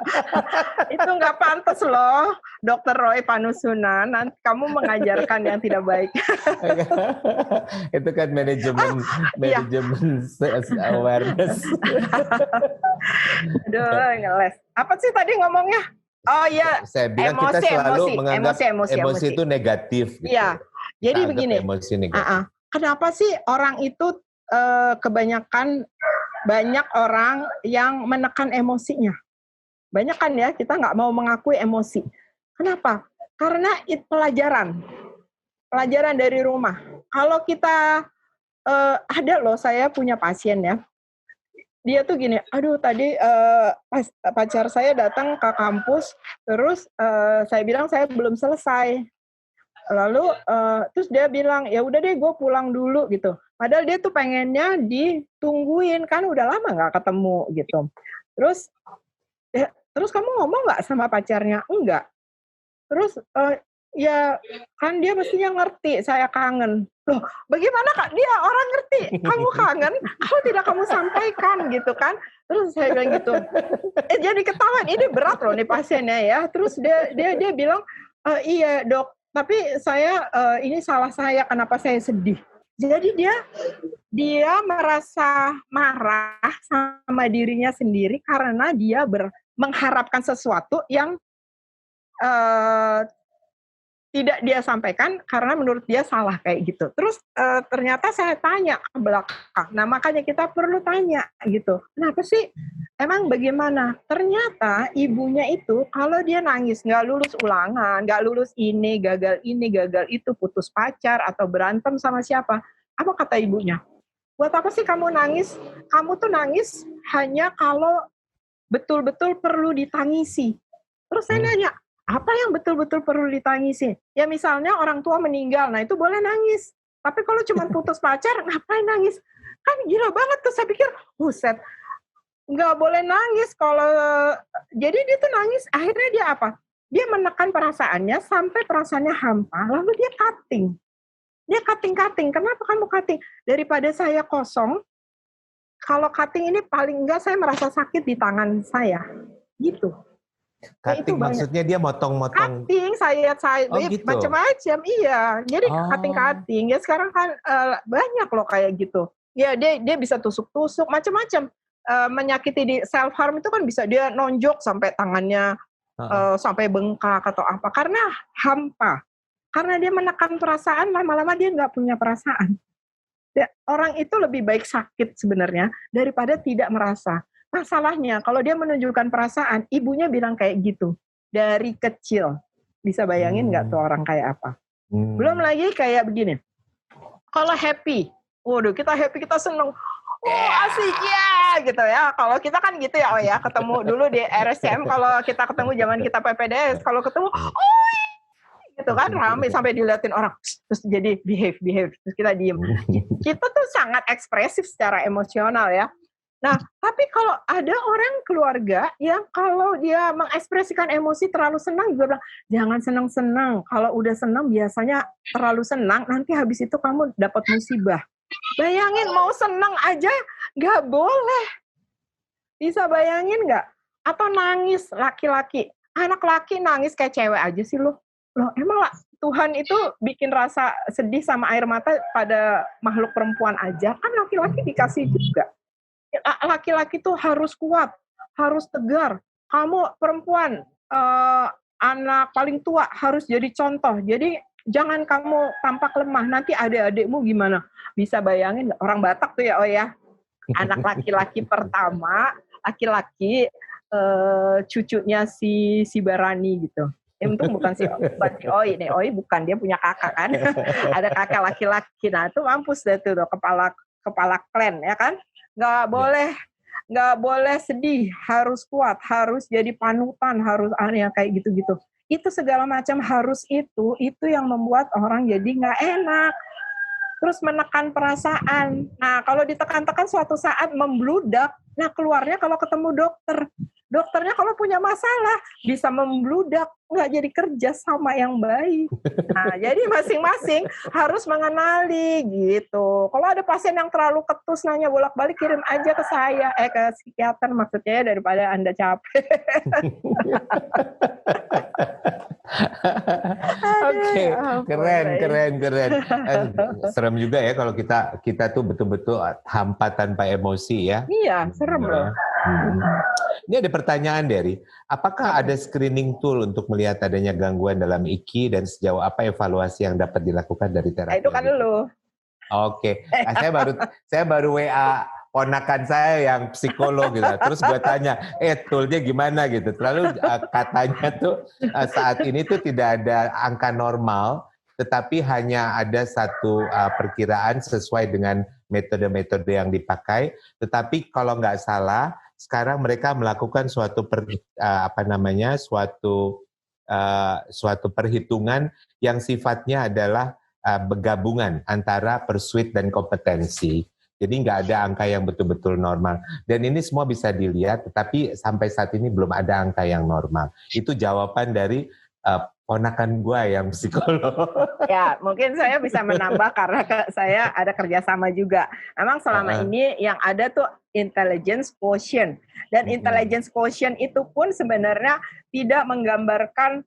Itu nggak pantas loh, Dr. Roy Panusunan. Nanti kamu mengajarkan yang tidak baik. Itu kan manajemen awareness. Aduh, ngeles. Apa sih tadi ngomongnya? Oh iya, saya bilang kita selalu menganggap emosi itu negatif. Iya, gitu. Jadi begini. Kenapa sih orang itu banyak orang yang menekan emosinya? Banyak kan ya, kita nggak mau mengakui emosi. Kenapa? Karena itu pelajaran dari rumah. Kalau kita ada loh, saya punya pasien ya. Dia tuh gini, aduh tadi pacar saya datang ke kampus, terus saya bilang saya belum selesai. Lalu terus dia bilang, ya udah deh gue pulang dulu gitu. Padahal dia tuh pengennya ditungguin, kan udah lama nggak ketemu gitu. Terus kamu ngomong nggak sama pacarnya? Enggak. Terus ya kan dia mestinya ngerti saya kangen. Loh, bagaimana Kak? Dia orang ngerti kamu kangen, kalau tidak kamu sampaikan gitu kan. Terus saya bilang gitu. Jadi ketahuan, ini berat loh nih pasiennya ya. Terus dia bilang, iya dok, tapi saya ini salah saya, kenapa saya sedih. Jadi dia merasa marah sama dirinya sendiri karena dia mengharapkan sesuatu yang tidak dia sampaikan karena menurut dia salah kayak gitu. Terus ternyata saya tanya ke belakang. Nah makanya kita perlu tanya gitu. Kenapa sih? Emang bagaimana? Ternyata ibunya itu kalau dia nangis nggak lulus ulangan, nggak lulus ini, gagal itu, putus pacar atau berantem sama siapa? Apa kata ibunya? Buat apa sih kamu nangis? Kamu tuh nangis hanya kalau betul-betul perlu ditangisi. Terus saya nanya, Apa yang betul-betul perlu ditangisi? Ya misalnya orang tua meninggal, nah itu boleh nangis. Tapi kalau cuma putus pacar, ngapain nangis? Kan gila banget tuh, saya pikir, buset, nggak boleh nangis kalau, jadi dia tuh nangis, akhirnya dia apa? Dia menekan perasaannya sampai perasaannya hampa, lalu dia cutting. Dia cutting. Kenapa kamu cutting? Daripada saya kosong, kalau cutting ini paling enggak saya merasa sakit di tangan saya. Gitu. Cutting maksudnya dia motong-motong. Cutting, saya gitu. macam-macam, iya. Jadi cutting. Ya sekarang kan banyak loh kayak gitu. Ya dia bisa tusuk-tusuk, macam-macam. Menyakiti di self harm itu kan bisa dia nonjok sampai tangannya sampai bengkak atau apa. Karena hampa. Karena dia menekan perasaan, lama-lama dia nggak punya perasaan. Orang itu lebih baik sakit sebenarnya daripada tidak merasa. Masalahnya kalau dia menunjukkan perasaan, ibunya bilang kayak gitu dari kecil. Bisa bayangin nggak tuh orang kayak apa? Belum lagi kayak begini. Kalau happy, waduh kita happy, kita seneng. Oh asik ya gitu ya. Kalau kita kan gitu ya, ketemu dulu di RSCM, kalau kita ketemu zaman kita PPDS, kalau ketemu, gitu kan rame sampai diliatin orang, terus jadi behave, terus kita diem. Kita tuh sangat ekspresif secara emosional ya. Nah, tapi kalau ada orang keluarga yang kalau dia mengekspresikan emosi terlalu senang, juga bilang, jangan senang-senang. Kalau udah senang biasanya terlalu senang, nanti habis itu kamu dapat musibah. Bayangin mau senang aja nggak boleh. Bisa bayangin nggak? Atau nangis laki-laki. Anak laki nangis kayak cewek aja sih loh. Loh emang Tuhan itu bikin rasa sedih sama air mata pada makhluk perempuan aja? Kan laki-laki dikasih juga. Laki-laki tuh harus kuat, harus tegar. Kamu perempuan, anak paling tua harus jadi contoh. Jadi jangan kamu tampak lemah, nanti adik-adikmu gimana? Bisa bayangin orang Batak tuh ya, anak laki-laki pertama, laki-laki cucunya si Barani gitu. Untung bukan si Oi nih, Oi bukan, dia punya kakak kan. Ada kakak laki-laki, nah itu mampus deh tuh kepala klan ya kan. Nggak boleh sedih, harus kuat, harus jadi panutan, harus yang kayak gitu-gitu. Itu segala macam harus itu yang membuat orang jadi nggak enak. Terus menekan perasaan. Nah kalau ditekan-tekan suatu saat membludak, nah keluarnya kalau ketemu dokternya kalau punya masalah bisa membludak, nggak jadi kerja sama yang baik. Nah, jadi masing-masing harus mengenali gitu. Kalau ada pasien yang terlalu ketus nanya bolak-balik, kirim aja ke saya, ke psikiater maksudnya, daripada Anda capek. Oke, keren. Serem juga ya kalau kita tuh betul-betul hampa tanpa emosi ya. Iya, serem loh. Ini ada pertanyaan dari, apakah ada screening tool untuk melihat adanya gangguan dalam IKI dan sejauh apa evaluasi yang dapat dilakukan dari terapi? Itu kan lu. Oke, saya baru WA ponakan saya yang psikolog gitu. Terus gue tanya, toolnya gimana gitu. Terlalu katanya tuh saat ini tuh tidak ada angka normal, tetapi hanya ada satu perkiraan sesuai dengan metode-metode yang dipakai. Tetapi kalau nggak salah, sekarang mereka melakukan suatu perhitungan yang sifatnya adalah bergabungan antara pursuit dan kompetensi. Jadi nggak ada angka yang betul-betul normal. Dan ini semua bisa dilihat, tetapi sampai saat ini belum ada angka yang normal. Itu jawaban dari ponakan gue yang psikolog. Ya, mungkin saya bisa menambah karena saya ada kerjasama juga. Memang selama ini yang ada tuh intelligence quotient. Dan intelligence quotient itu pun sebenarnya tidak menggambarkan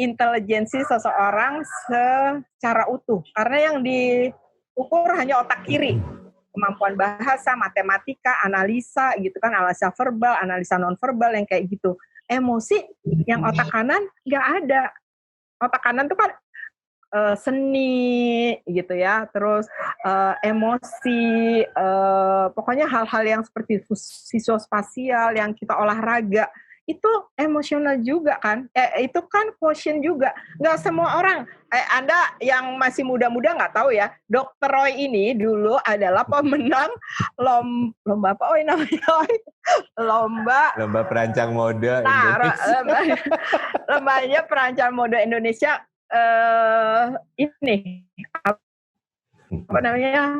intelijensi seseorang secara utuh. Karena yang diukur hanya otak kiri. Kemampuan bahasa, matematika, analisa gitu kan, analisa verbal, analisa non-verbal yang kayak gitu. Emosi yang otak kanan nggak ada. Otak kanan tuh kan seni gitu ya, terus emosi, pokoknya hal-hal yang seperti visuospasial yang kita olahraga itu emosional juga kan. Itu kan quotient juga. Nggak semua orang. Anda yang masih muda-muda nggak tahu ya. Dr. Roy ini dulu adalah pemenang lomba apa? Namanya lomba perancang mode Indonesia. Lombanya perancang mode Indonesia ini apa namanya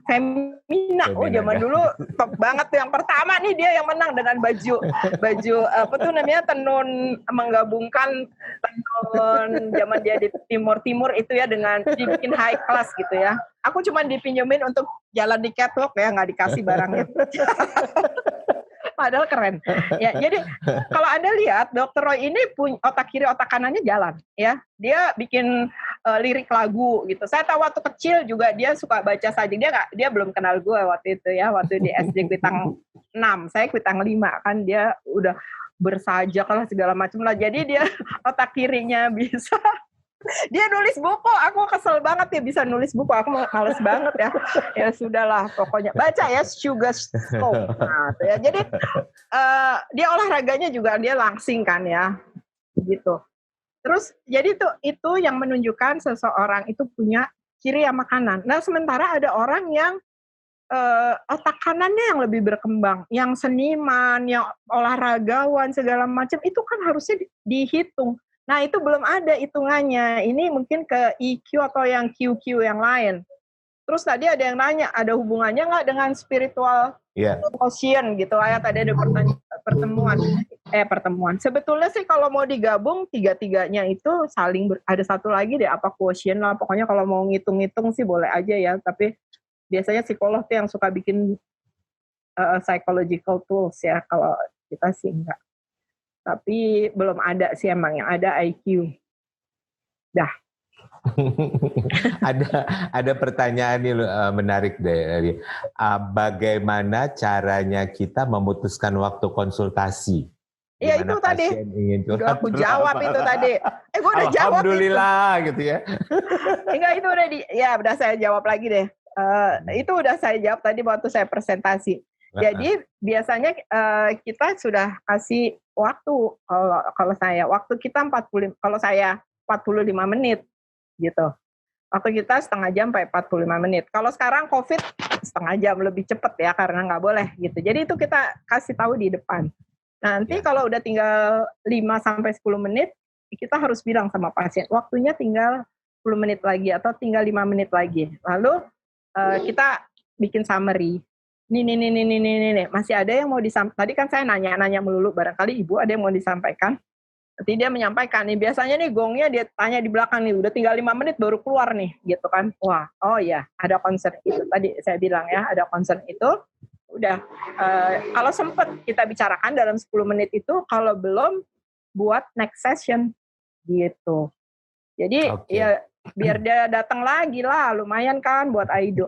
Femina. Oh zaman dulu top banget tuh, yang pertama nih dia yang menang dengan baju apa tuh namanya, tenun, menggabungkan tenun zaman dia di Timur itu ya dengan dibikin high class gitu ya. Aku cuma dipinjemin untuk jalan di catwalk ya, nggak dikasih barangnya. Padahal keren. Ya, jadi kalau Anda lihat Dr. Roy ini punya otak kiri otak kanannya jalan ya. Dia bikin lirik lagu gitu. Saya tahu waktu kecil juga dia suka baca sajak. Dia belum kenal gue waktu itu ya, waktu di SD Kuitang 6, saya Kuitang 5 kan, dia udah bersajak lah segala macam lah. Jadi dia otak kirinya bisa. Dia nulis buku, aku kesel banget ya bisa nulis buku, aku males banget ya. Ya sudahlah, pokoknya baca ya Sugar Stone. Nah, ya. Jadi dia olahraganya juga dia langsing kan ya, gitu. Terus jadi itu yang menunjukkan seseorang itu punya kiri sama kanan. Nah sementara ada orang yang otak kanannya yang lebih berkembang, yang seniman, yang olahragawan segala macam, itu kan harusnya dihitung. Nah itu belum ada hitungannya. Ini mungkin ke EQ atau yang QQ yang lain. Terus tadi ada yang nanya, ada hubungannya nggak dengan spiritual quotient gitu? Tadi ada pertemuan. Sebetulnya sih kalau mau digabung tiga-tiganya itu saling ada satu lagi deh, apa quotient lah. Pokoknya kalau mau ngitung-ngitung sih boleh aja ya. Tapi biasanya psikolog tuh yang suka bikin psychological tools ya. Kalau kita sih enggak. Tapi belum ada sih emang, yang ada IQ. Dah. ada pertanyaan nih menarik deh. Bagaimana caranya kita memutuskan waktu konsultasi? Iya itu tadi. Udah aku jawab itu tadi. Gue udah jawab. Alhamdulillah itu. Gitu ya. Enggak, itu udah saya jawab lagi deh. Itu udah saya jawab tadi waktu saya presentasi. Jadi biasanya kita sudah kasih waktu, kalau waktu kita 45 menit gitu. Waktu kita setengah jam sampai 45 menit. Kalau sekarang COVID setengah jam, lebih cepat ya karena nggak boleh gitu. Jadi itu kita kasih tahu di depan. Nanti kalau udah tinggal 5-10 menit, kita harus bilang sama pasien, waktunya tinggal 10 menit lagi atau tinggal 5 menit lagi. Lalu kita bikin summary. Nih, masih ada yang mau disampaikan? Tadi kan saya nanya melulu, barangkali ibu ada yang mau disampaikan. Nanti dia menyampaikan nih, biasanya nih gongnya dia tanya di belakang nih, udah tinggal 5 menit baru keluar nih, gitu kan. Wah, oh ya, ada concern itu. Tadi saya bilang ya, ada concern itu. Udah, kalau sempat kita bicarakan dalam 10 menit itu, kalau belum, buat next session, gitu. Jadi, ya biar dia datang lagi lah, lumayan kan buat Aido.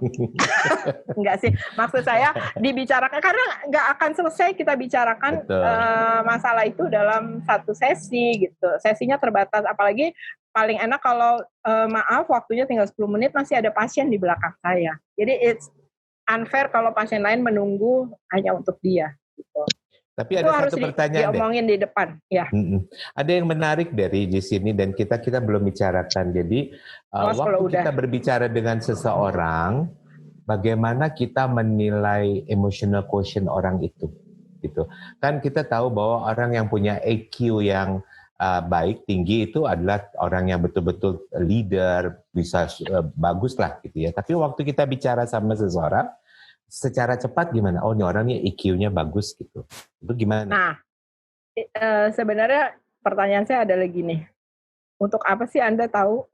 Enggak sih, maksud saya dibicarakan, karena nggak akan selesai kita bicarakan masalah itu dalam satu sesi gitu. Sesinya terbatas, apalagi paling enak kalau maaf waktunya tinggal 10 menit masih ada pasien di belakang saya. Jadi it's unfair kalau pasien lain menunggu hanya untuk dia gitu. Tapi itu ada satu pertanyaan diomongin di depan, ya. Ada yang menarik dari di sini dan kita belum bicarakan. Jadi waktu kita berbicara dengan seseorang, bagaimana kita menilai emotional quotient orang itu, gitu. Kan kita tahu bahwa orang yang punya EQ yang baik, tinggi itu adalah orang yang betul-betul leader, bisa bagus lah, gitu ya. Tapi waktu kita bicara sama seseorang, secara cepat gimana? Oh, ini orangnya EQ-nya bagus gitu. Itu gimana? Nah, sebenarnya pertanyaan saya adalah gini. Untuk apa sih Anda tahu?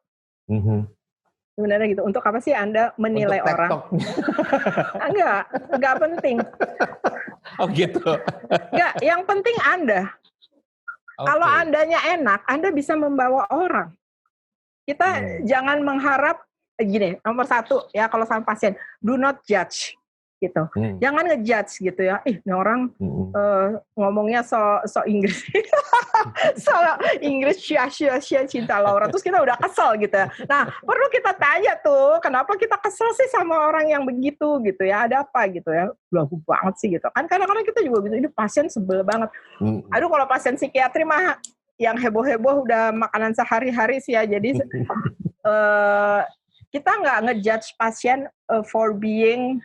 Sebenarnya gitu. Untuk apa sih Anda menilai orang? Enggak penting. Oh gitu. Enggak, yang penting Anda. Kalau Andanya enak, Anda bisa membawa orang. Kita jangan mengharap, gini, nomor 1 ya kalau sama pasien, do not judge. gitu. Jangan ngejudge gitu ya. Ini orang ngomongnya so Inggris. So Inggris sia cinta Laura. Terus kita udah kesel gitu ya. Nah, perlu kita tanya tuh, kenapa kita kesel sih sama orang yang begitu gitu ya. Ada apa gitu ya. Belagu banget sih gitu. Kan kadang-kadang kita juga gitu, ini pasien sebel banget. Aduh, kalau pasien psikiatri mah yang heboh-heboh udah makanan sehari-hari sih ya. Jadi kita nggak ngejudge pasien for being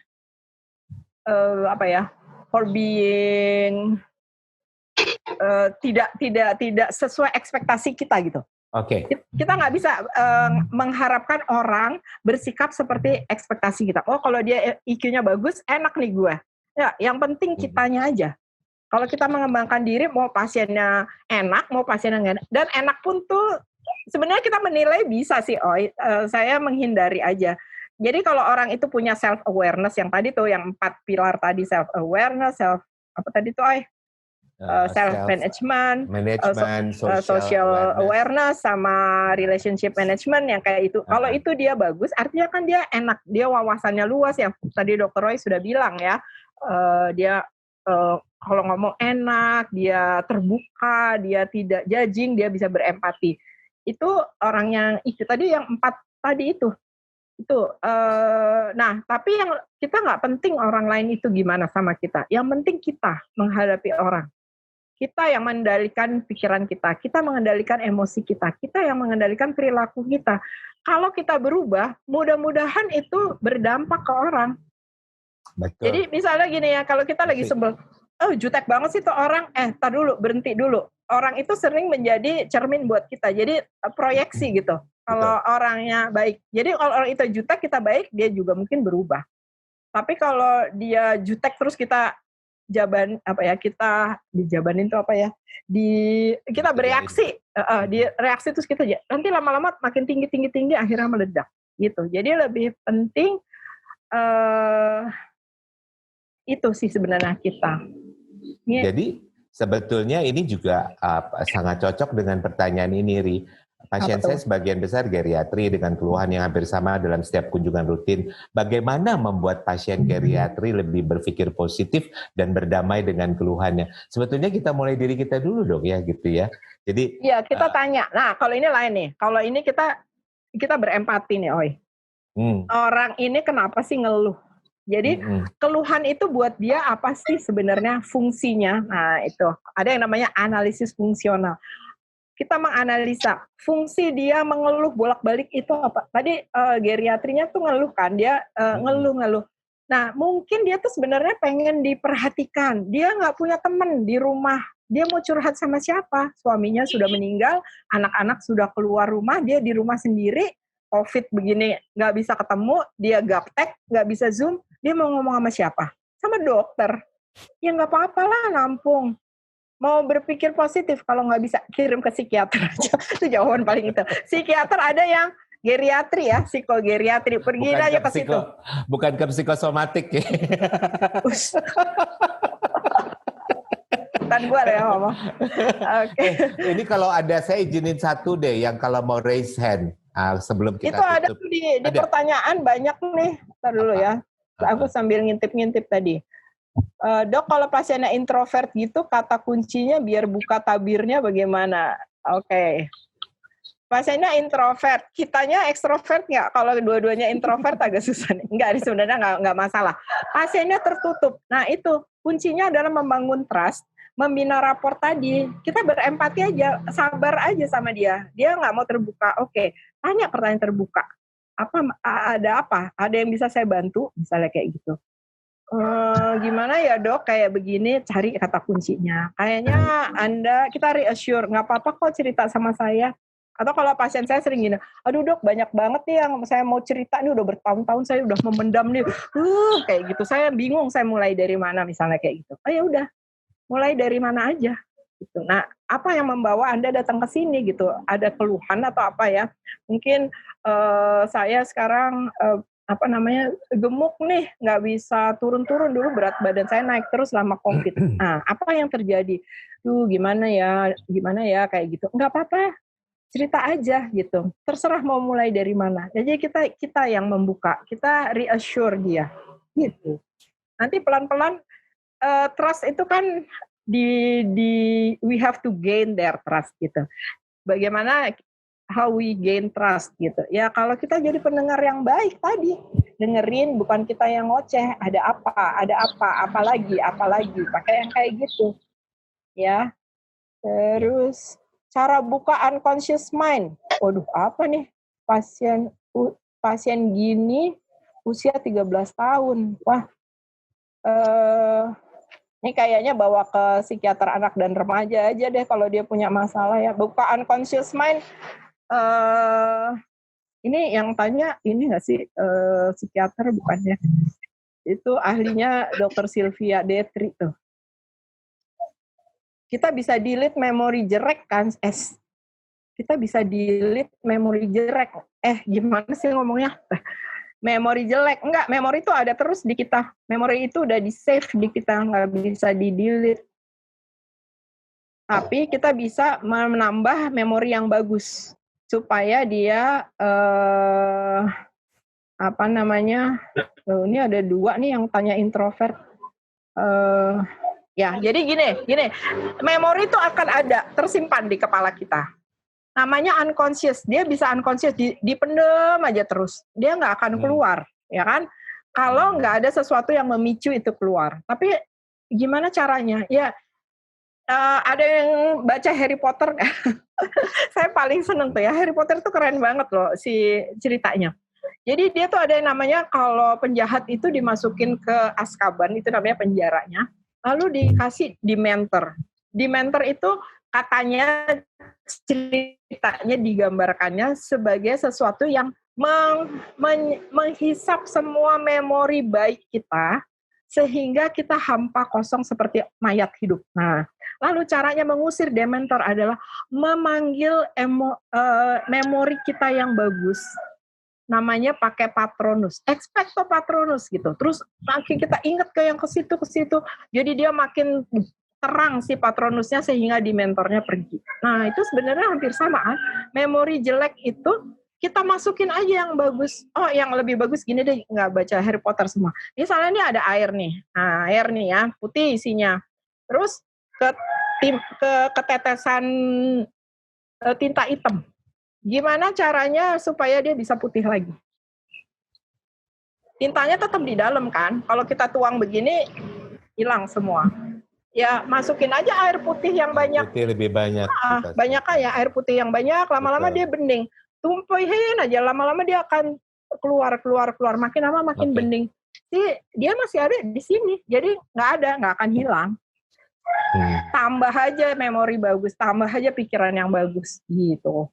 tidak sesuai ekspektasi kita gitu. Oke. Kita nggak bisa mengharapkan orang bersikap seperti ekspektasi kita. Oh, kalau dia IQ-nya bagus, enak nih gue. Ya, yang penting kitanya aja. Kalau kita mengembangkan diri, mau pasiennya enak, mau pasiennya nggak enak. Dan enak pun tuh sebenarnya kita menilai bisa sih, saya menghindari aja. Jadi kalau orang itu punya self awareness yang tadi tuh, yang 4 pilar tadi, self awareness, self management, social awareness, sama relationship management yang kayak itu. Kalau itu dia bagus, artinya kan dia enak, dia wawasannya luas yang tadi Dr. Roy sudah bilang ya. Dia kalau ngomong enak, dia terbuka, dia tidak judging, dia bisa berempati. Itu orang yang itu tadi, yang 4 tadi itu. Nah, tapi yang kita nggak penting orang lain itu gimana sama kita. Yang penting kita menghadapi orang. Kita yang mengendalikan pikiran kita, kita mengendalikan emosi kita, kita yang mengendalikan perilaku kita. Kalau kita berubah, mudah-mudahan itu berdampak ke orang. Betul. Jadi misalnya gini ya, kalau kita lagi sebel, jutek banget sih tuh orang, tar dulu, berhenti dulu. Orang itu sering menjadi cermin buat kita, jadi proyeksi gitu. Kalau orangnya baik, jadi kalau orang itu jutek, kita baik, dia juga mungkin berubah. Tapi kalau dia jutek terus kita kita dijabanin itu kita bereaksi, di reaksi terus kita nanti lama-lama makin tinggi akhirnya meledak gitu. Jadi lebih penting itu sih sebenarnya kita. Jadi sebetulnya ini juga sangat cocok dengan pertanyaan ini, Ri. Pasien saya sebagian besar geriatri dengan keluhan yang hampir sama dalam setiap kunjungan rutin. Bagaimana membuat pasien geriatri lebih berpikir positif dan berdamai dengan keluhannya? Sebetulnya kita mulai diri kita dulu dong ya, gitu ya. Jadi iya, kita tanya. Nah, kalau ini lain nih. Kalau ini kita berempati nih, Oi. Orang ini kenapa sih ngeluh? Jadi keluhan itu buat dia apa sih sebenarnya fungsinya? Nah, itu ada yang namanya analisis fungsional. Kita menganalisa fungsi dia mengeluh bolak-balik itu apa. Tadi geriatrinya tuh ngeluh kan, dia ngeluh. Nah, mungkin dia tuh sebenarnya pengen diperhatikan. Dia nggak punya teman di rumah. Dia mau curhat sama siapa? Suaminya sudah meninggal, anak-anak sudah keluar rumah, dia di rumah sendiri. COVID begini nggak bisa ketemu, dia gaptek, nggak bisa Zoom. Dia mau ngomong sama siapa? Sama dokter. Ya nggak apa-apa lah, nampung. Mau berpikir positif, kalau nggak bisa kirim ke psikiater aja. Itu jawaban paling itu. Psikiater ada yang geriatri ya, psikogeriatri. Pergi aja ke situ. Bukan ke psikosomatik ya. Bukan gue ya ngomong. Oke. Ini kalau ada, saya izinin satu deh, yang kalau mau raise hand sebelum kita itu tutup. Itu ada di pertanyaan banyak nih. Ntar dulu ya. Aku sambil ngintip-ngintip tadi. Dok, kalau pasiennya introvert gitu, kata kuncinya biar buka tabirnya bagaimana? Oke. Pasiennya introvert, kitanya ekstrovert nggak? Kalau dua-duanya introvert agak susah nih. Enggak, sebenarnya nggak masalah. Pasiennya tertutup. Nah itu, kuncinya adalah membangun trust, membina rapor tadi. Kita berempati aja, sabar aja sama dia. Dia nggak mau terbuka, oke. Tanya pertanyaan terbuka. Ada apa? Ada yang bisa saya bantu? Misalnya kayak gitu. Gimana ya dok, kayak begini, cari kata kuncinya. Kayaknya kita reassure, nggak apa-apa kok cerita sama saya. Atau kalau pasien saya sering gini, aduh dok banyak banget nih yang saya mau cerita, nih udah bertahun-tahun saya udah memendam nih, kayak gitu, saya bingung saya mulai dari mana misalnya kayak gitu. Ya udah, mulai dari mana aja. Gitu. Nah, apa yang membawa Anda datang ke sini gitu? Ada keluhan atau apa ya? Mungkin saya sekarang gemuk nih, nggak bisa turun-turun, dulu berat badan saya naik terus selama COVID. Nah, apa yang terjadi? Gimana ya kayak gitu. Nggak apa-apa, cerita aja gitu. Terserah mau mulai dari mana. Jadi kita yang membuka, kita reassure dia gitu. Nanti pelan-pelan trust itu kan we have to gain their trust gitu. Bagaimana how we gain trust gitu. Ya kalau kita jadi pendengar yang baik tadi, dengerin bukan kita yang ngoceh, ada apa lagi, pakai yang kayak gitu. Ya. Terus cara buka unconscious mind. Waduh, apa nih? Pasien gini usia 13 tahun. Wah. Ini kayaknya bawa ke psikiater anak dan remaja aja deh kalau dia punya masalah ya. Buka unconscious mind. Ini yang tanya ini nggak sih psikiater bukannya? Itu ahlinya Dr. Sylvia Detri tuh. Kita bisa delete memori jelek kan? Kita bisa delete memori jelek. Gimana sih ngomongnya? Memori jelek. Enggak, memori itu ada terus di kita. Memori itu udah di-save di kita, nggak bisa di-delete. Tapi kita bisa menambah memori yang bagus. Supaya dia, ini ada 2 nih yang tanya introvert. Ya, jadi gini, memori itu akan ada, tersimpan di kepala kita. Namanya unconscious, dia bisa unconscious, dipendem aja terus. Dia nggak akan keluar, ya kan? Kalau nggak ada sesuatu yang memicu itu keluar. Tapi gimana caranya? Ya, ada yang baca Harry Potter nggak? Saya paling seneng tuh ya, Harry Potter tuh keren banget loh si ceritanya. Jadi dia tuh ada yang namanya kalau penjahat itu dimasukin ke Azkaban, itu namanya penjaranya. Lalu dikasih Dementor. Dementor itu katanya ceritanya digambarkannya sebagai sesuatu yang menghisap semua memori baik kita sehingga kita hampa kosong seperti mayat hidup. Nah, lalu caranya mengusir Dementor adalah memanggil memori kita yang bagus. Namanya pakai Patronus, expecto Patronus gitu. Terus makin kita ingat ke yang ke situ, jadi dia makin terang si Patronusnya sehingga Dementornya pergi. Nah itu sebenarnya hampir sama. Memori jelek itu kita masukin aja yang bagus. Oh yang lebih bagus gini deh, nggak baca Harry Potter semua. Misalnya ini ada air nih, nah, air nih ya, putih isinya. Terus ketetesan tinta hitam. Gimana caranya supaya dia bisa putih lagi? Tintanya tetap di dalam kan? Kalau kita tuang begini, hilang semua. Ya masukin aja air putih yang banyak. Putih lebih banyak. Banyak aja air putih yang banyak, lama-lama dia bening. Tumpuhin aja, lama-lama dia akan keluar. Makin lama makin bening. Dia masih ada di sini, jadi nggak akan hilang. Tambah aja memori bagus, tambah aja pikiran yang bagus gitu.